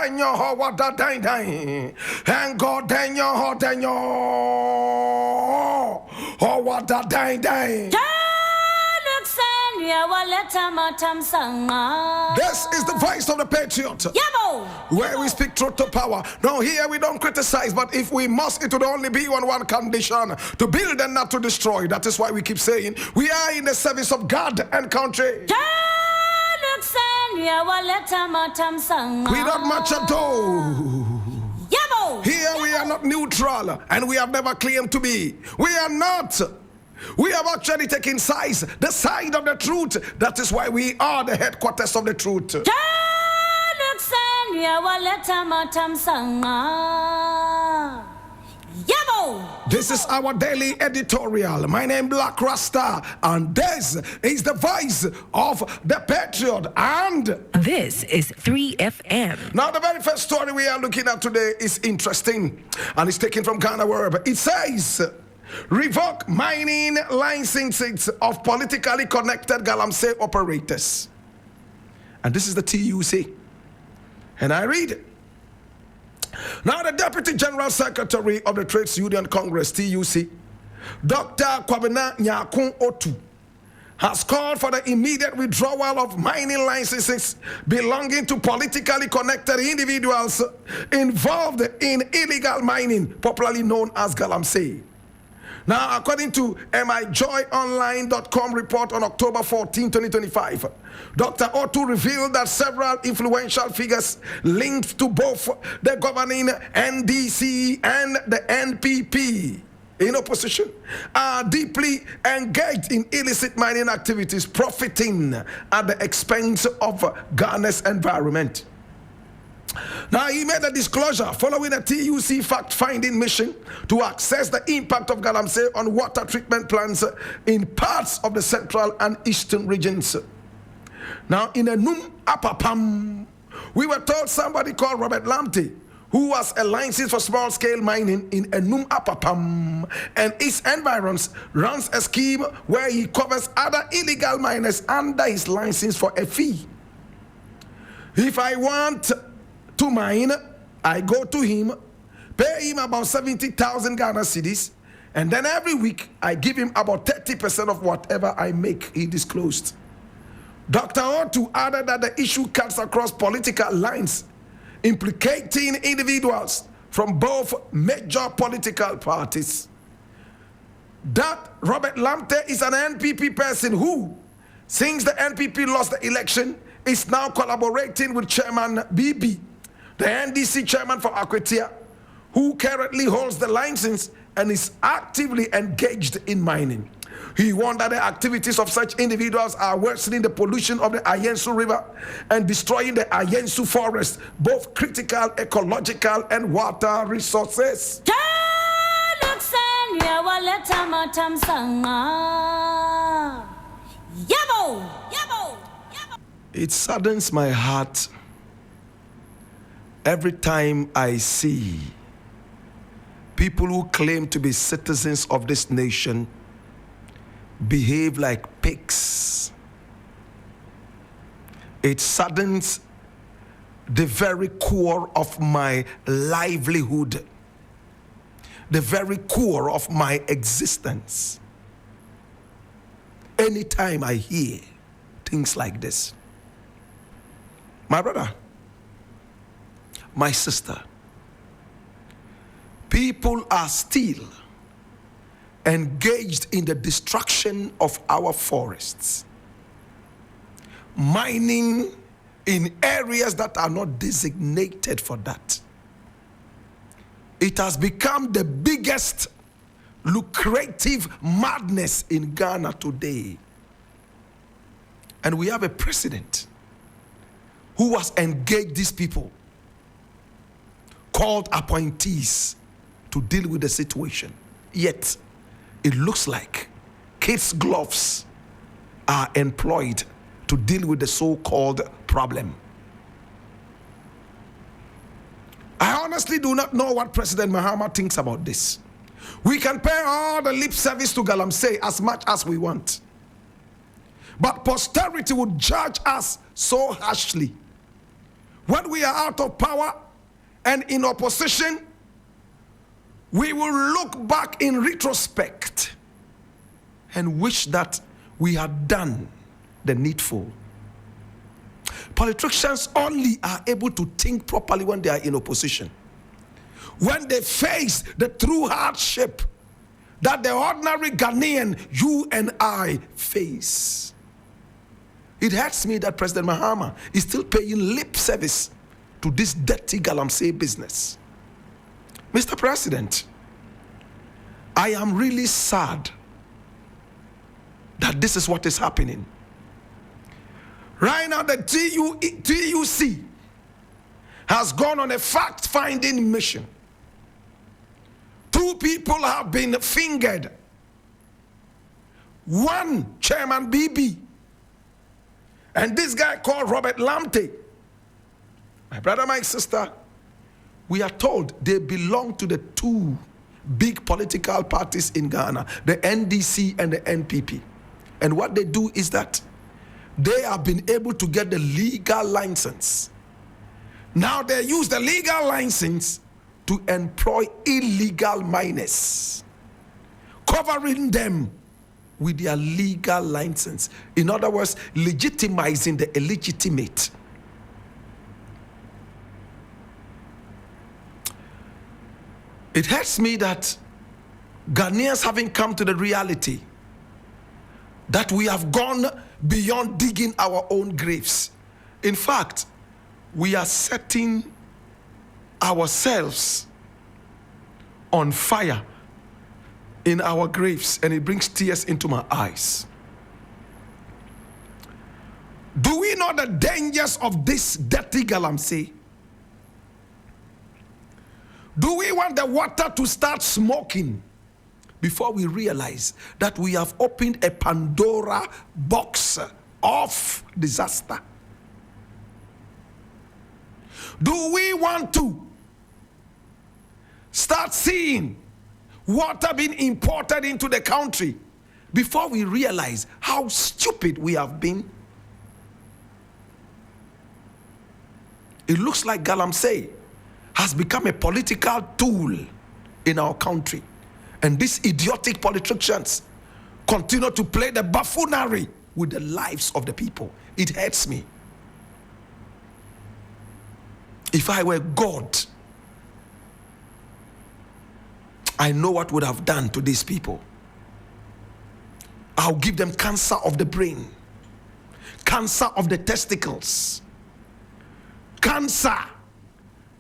danyo ho wada dang and God danyo ho danyo ho wada dang. This is the voice of the Patriot, where we speak truth to power. No, here we don't criticize, but if we must, it would only be on one condition: to build and not to destroy. That is why we keep saying we are in the service of God and country. We don't match at all. Here we are not neutral, and we have never claimed to be. We are not. We have actually taken sides, the side of the truth. That is why we are the headquarters of the truth. This is our daily editorial. My name is Blakk Rasta, and this is the voice of the Patriot. And this is 3FM. Now, the very first story we are looking at today is interesting, and it's taken from Ghana Word. It says, revoke mining licenses of politically connected Galamsey operators. And this is the TUC. And I read it. Now, the Deputy General Secretary of the Trades Union Congress, TUC, Dr. Kwabena Nyakun Otu, has called for the immediate withdrawal of mining licenses belonging to politically connected individuals involved in illegal mining, popularly known as Galamsey. Now, according to MIJoyOnline.com report on October 14, 2025, Dr. Otu revealed that several influential figures linked to both the governing NDC and the NPP in opposition are deeply engaged in illicit mining activities, profiting at the expense of Ghana's environment. Now, he made a disclosure following a TUC fact-finding mission to assess the impact of Galamsey on water treatment plants in parts of the central and eastern regions. Now, in Enum Apapam, we were told somebody called Robert Lamte, who has a license for small-scale mining in Enum Apapam and its environs, runs a scheme where he covers other illegal miners under his license for a fee. If I want to mine, I go to him, pay him about 70,000 Ghana cedis, and then every week I give him about 30% of whatever I make, he disclosed. Dr. Otu added that the issue cuts across political lines, implicating individuals from both major political parties. That Robert Lamte is an NPP person who, since the NPP lost the election, is now collaborating with Chairman BB, the NDC chairman for Akwetia, who currently holds the license and is actively engaged in mining. He warned that the activities of such individuals are worsening the pollution of the Ayensu River and destroying the Ayensu forest, both critical ecological and water resources. It saddens my heart every time I see people who claim to be citizens of this nation behave like pigs. It saddens the very core of my livelihood, the very core of my existence. Anytime I hear things like this, my brother, my sister, people are still engaged in the destruction of our forests, mining in areas that are not designated for that. It has become the biggest lucrative madness in Ghana today. And we have a president who has engaged these people, called appointees to deal with the situation. Yet, it looks like kids' gloves are employed to deal with the so-called problem. I honestly do not know what President Mahama thinks about this. We can pay all the lip service to Galamsey as much as we want, but posterity would judge us so harshly when we are out of power and in opposition, we will look back in retrospect and wish that we had done the needful. Politicians only are able to think properly when they are in opposition. When they face the true hardship that the ordinary Ghanaian, you and I, face. It hurts me that President Mahama is still paying lip service to this dirty Galamsey business. Mr. President, I am really sad that this is what is happening. Right now, the TUC has gone on a fact-finding mission. 2 people have been fingered. 1, Chairman BB, and this guy called Robert Lamte. My brother, my sister, we are told they belong to the 2 big political parties in Ghana, the NDC and the NPP. And what they do is that they have been able to get the legal license. Now they use the legal license to employ illegal miners, covering them with their legal license. In other words, legitimizing the illegitimate. It hurts me that Ghanaians haven't come to the reality that we have gone beyond digging our own graves. In fact, we are setting ourselves on fire in our graves, and it brings tears into my eyes. Do we know the dangers of this dirty Galamsey? Do we want the water to start smoking before we realize that we have opened a Pandora box of disaster? Do we want to start seeing water being imported into the country before we realize how stupid we have been? It looks like Galamsey has become a political tool in our country. And these idiotic politicians continue to play the buffoonery with the lives of the people. It hurts me. If I were God, I know what would have done to these people. I'll give them cancer of the brain, cancer of the testicles, cancer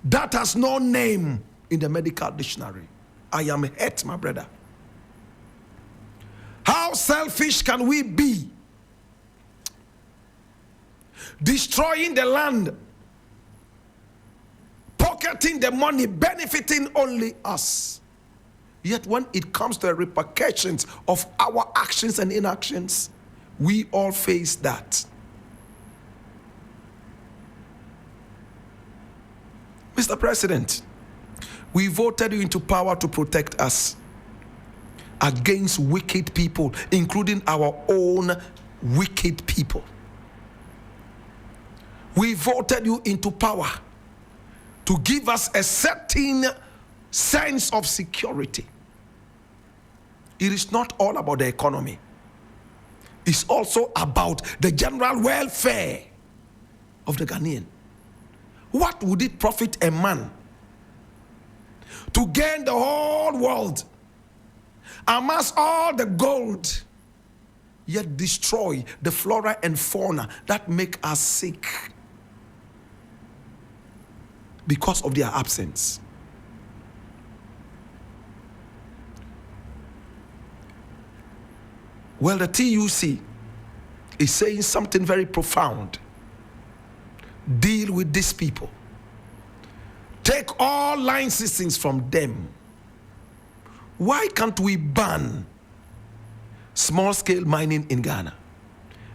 that has no name in the medical dictionary. I am hurt, my brother. How selfish can we be? Destroying the land, pocketing the money, benefiting only us. Yet when it comes to the repercussions of our actions and inactions, we all face that. Mr. President, we voted you into power to protect us against wicked people, including our own wicked people. We voted you into power to give us a certain sense of security. It is not all about the economy. It's also about the general welfare of the Ghanaian. What would it profit a man to gain the whole world, amass all the gold, yet destroy the flora and fauna that make us sick because of their absence? Well, the TUC is saying something very profound. Deal with these people. Take all licenses from them. Why can't we ban small-scale mining in Ghana?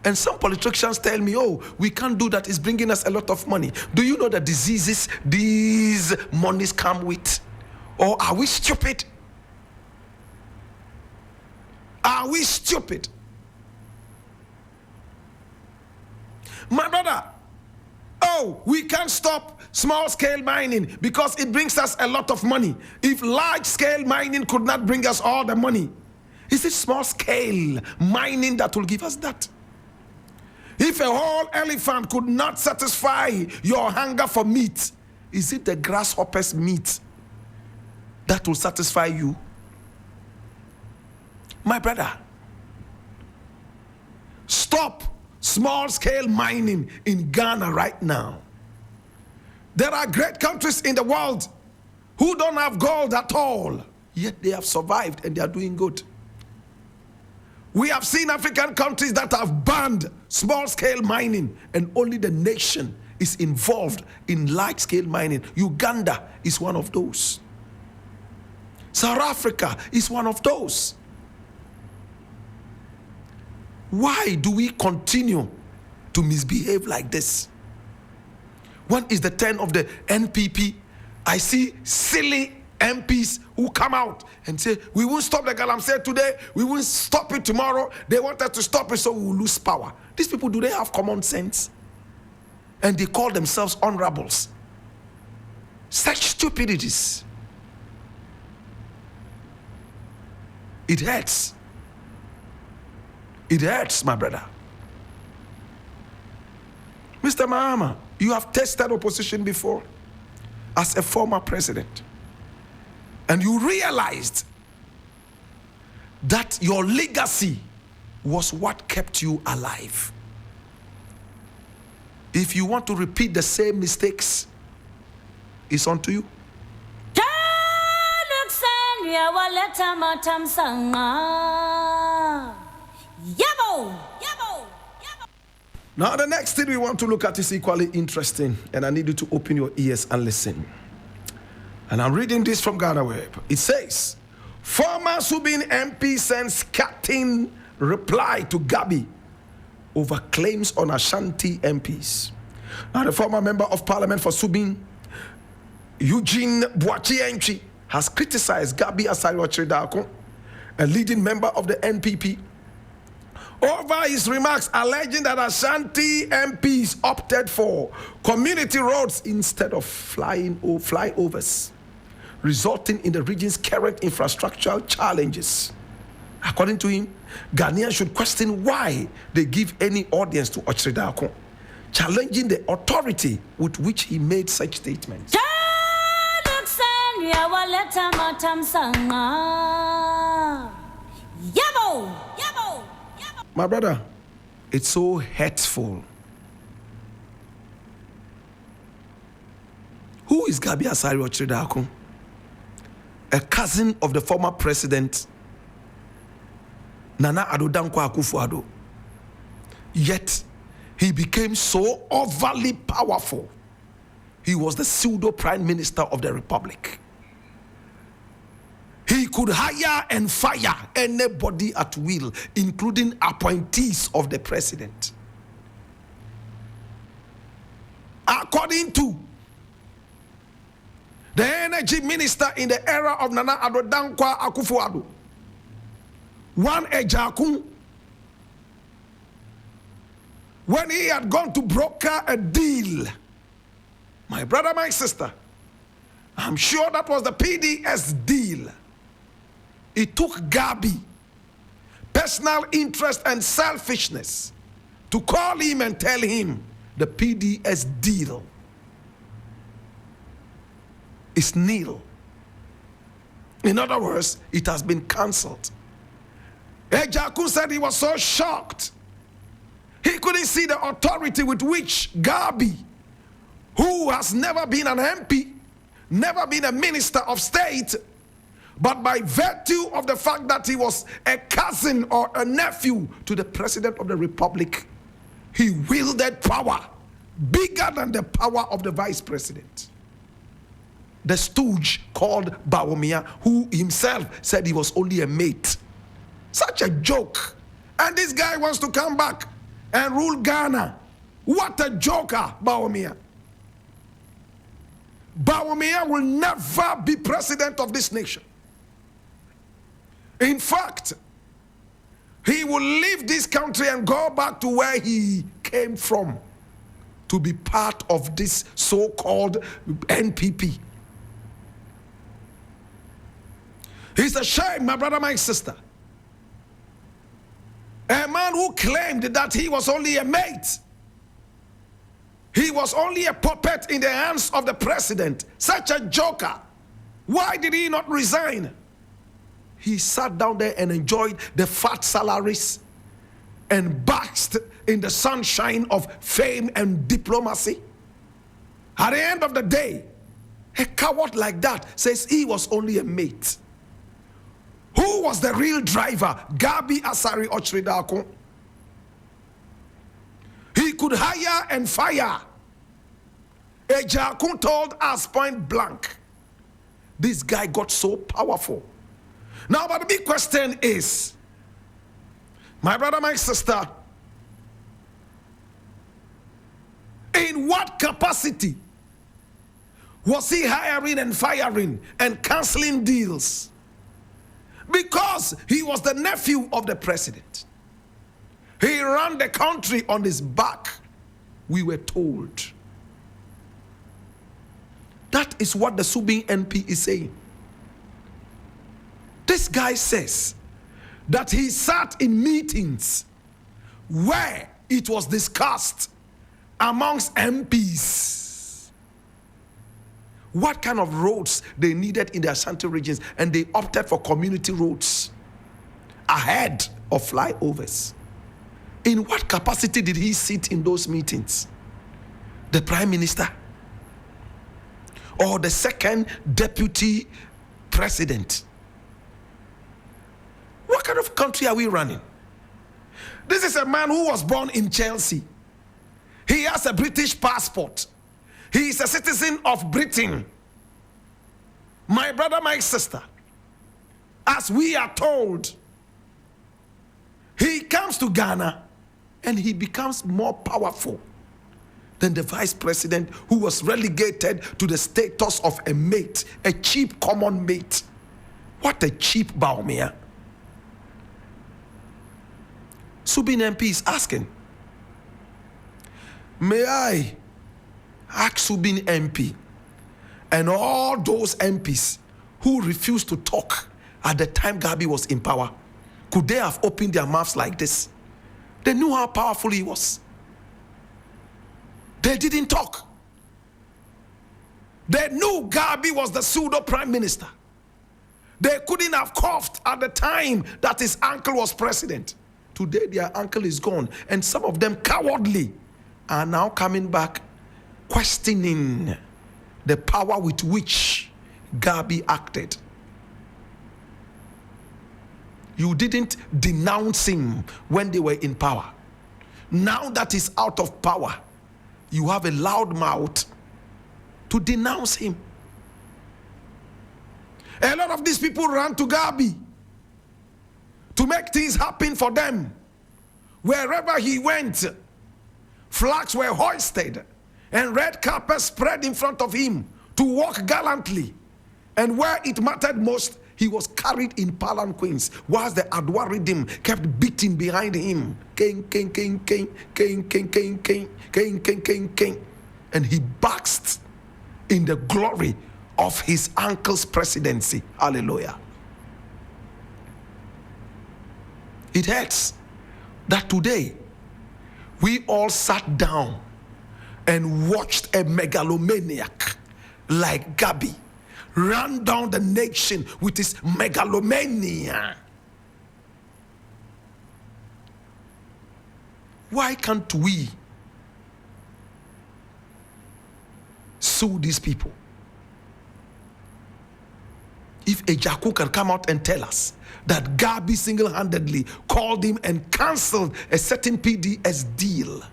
And some politicians tell me, oh, we can't do that. It's bringing us a lot of money. Do you know the diseases these monies come with? Or are we stupid? Are we stupid? My brother, Oh, we can't stop small-scale mining because it brings us a lot of money. If large-scale mining could not bring us all the money, is it small-scale mining that will give us that? If a whole elephant could not satisfy your hunger for meat, is it the grasshopper's meat that will satisfy you? My brother, stop small-scale mining in Ghana right now. There are great countries in the world who don't have gold at all, yet they have survived and they are doing good. We have seen African countries that have banned small-scale mining, and only the nation is involved in large-scale mining. Uganda is one of those. South Africa is one of those. Why do we continue to misbehave like this? When is the turn of the NPP? I see silly MPs who come out and say, we won't stop the Galamsey today, we won't stop it tomorrow. They want us to stop it so we will lose power. These people, do they have common sense? And they call themselves honorables. Such stupidities. It hurts. It hurts, my brother. Mr. Mahama, you have tested opposition before as a former president. And you realized that your legacy was what kept you alive. If you want to repeat the same mistakes, it's on to you. Now the next thing we want to look at is equally interesting, and I need you to open your ears and listen. And I'm reading this from Ghana Web. It says, former Subin MP sends scathing reply to Gabby over claims on Ashanti MPs. Now the former member of parliament for Subin, Eugene Boakye-Ntwi, has criticized Gabby Otchere-Darko, a leading member of the NPP, over his remarks alleging that Ashanti MPs opted for community roads instead of flyovers, resulting in the region's current infrastructural challenges. According to him, Ghanaians should question why they give any audience to Otchere-Darko, challenging the authority with which he made such statements. My brother, it's so hurtful. Who is Gabby Otchere-Darko? A cousin of the former president, Nana Addo Dankwa Akufo-Addo. Yet, he became so overly powerful. He was the pseudo prime minister of the republic. He could hire and fire anybody at will, including appointees of the president. According to the energy minister in the era of Nana Addo Dankwa Akufo-Addo, one Ejakun, when he had gone to broker a deal, my brother, my sister, I'm sure that was the PDS deal. It took Gabby personal interest and selfishness to call him and tell him the PDS deal is nil. In other words, it has been cancelled. Ejakun said he was so shocked. He couldn't see the authority with which Gabby, who has never been an MP, never been a minister of state, but by virtue of the fact that he was a cousin or a nephew to the president of the republic, he wielded power bigger than the power of the vice president. The stooge called Bawumia, who himself said he was only a mate. Such a joke. And this guy wants to come back and rule Ghana. What a joker, Bawumia. Bawumia will never be president of this nation. In fact, he will leave this country and go back to where he came from. to be part of this so-called NPP. It's a shame, my brother, my sister. A man who claimed that he was only a mate. He was only a puppet in the hands of the president. Such a joker. Why did he not resign? He sat down there and enjoyed the fat salaries and basked in the sunshine of fame and diplomacy. At the end of the day, a coward like that says he was only a mate. Who was the real driver? Gabby Otchere-Darko. He could hire and fire. Ejakun told us point blank. This guy got so powerful. Now, but the big question is, my brother, my sister, in what capacity was he hiring and firing and canceling deals? Because he was the nephew of the president. He ran the country on his back, we were told. That is what the Subin NP is saying. This guy says that he sat in meetings where it was discussed amongst MPs what kind of roads they needed in the Ashanti regions, and they opted for community roads ahead of flyovers. In what capacity did he sit in those meetings? The Prime Minister? Or the second deputy president? What kind of country are we running? This is a man who was born in Chelsea. He has a British passport. He is a citizen of Britain. My brother, my sister, as we are told, he comes to Ghana and he becomes more powerful than the vice president, who was relegated to the status of a mate, a cheap common mate. What a cheap Bawumia. Subin MP is asking, may I ask Subin MP and all those MPs who refused to talk at the time Gabby was in power, could they have opened their mouths like this? They knew how powerful he was. They didn't talk. They knew Gabby was the pseudo prime minister. They couldn't have coughed at the time that his uncle was president. Today their uncle is gone, and some of them cowardly are now coming back questioning the power with which Gabby acted. You didn't denounce him when they were in power. Now that he's out of power, you have a loud mouth to denounce him. A lot of these people ran to Gabby to make things happen for them. Wherever he went, flags were hoisted and red carpet spread in front of him to walk gallantly. And where it mattered most, he was carried in palanquins, whilst the Adwa rhythm kept beating behind him. King, king, king, king, king, king, king, king, king, king, king, king. And he basked in the glory of his uncle's presidency. Hallelujah. It hurts that today we all sat down and watched a megalomaniac like Gabby ran down the nation with his megalomania. Why can't we sue these people? If Ejaku can come out and tell us that Gabby single-handedly called him and cancelled a certain PDS deal,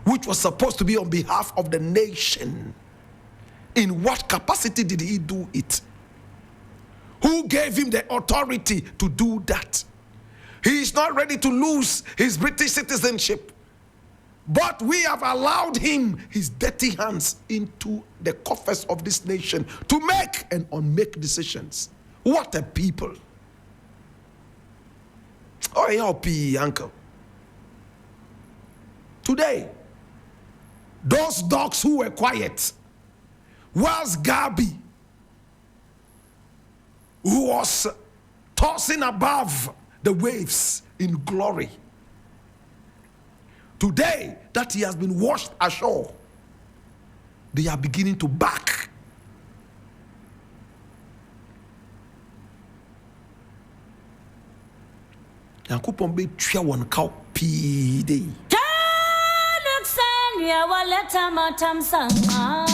which was supposed to be on behalf of the nation, in what capacity did he do it? Who gave him the authority to do that? He is not ready to lose his British citizenship, but we have allowed him his dirty hands into the coffers of this nation to make and unmake decisions. What a people. Oh, help, uncle. Today, Those dogs who were quiet, whilst Gabby, who was tossing above the waves in glory, today that he has been washed ashore, they are beginning to back. Yankupon be twa won cow pii. Januk sen ya waleta matam sanga.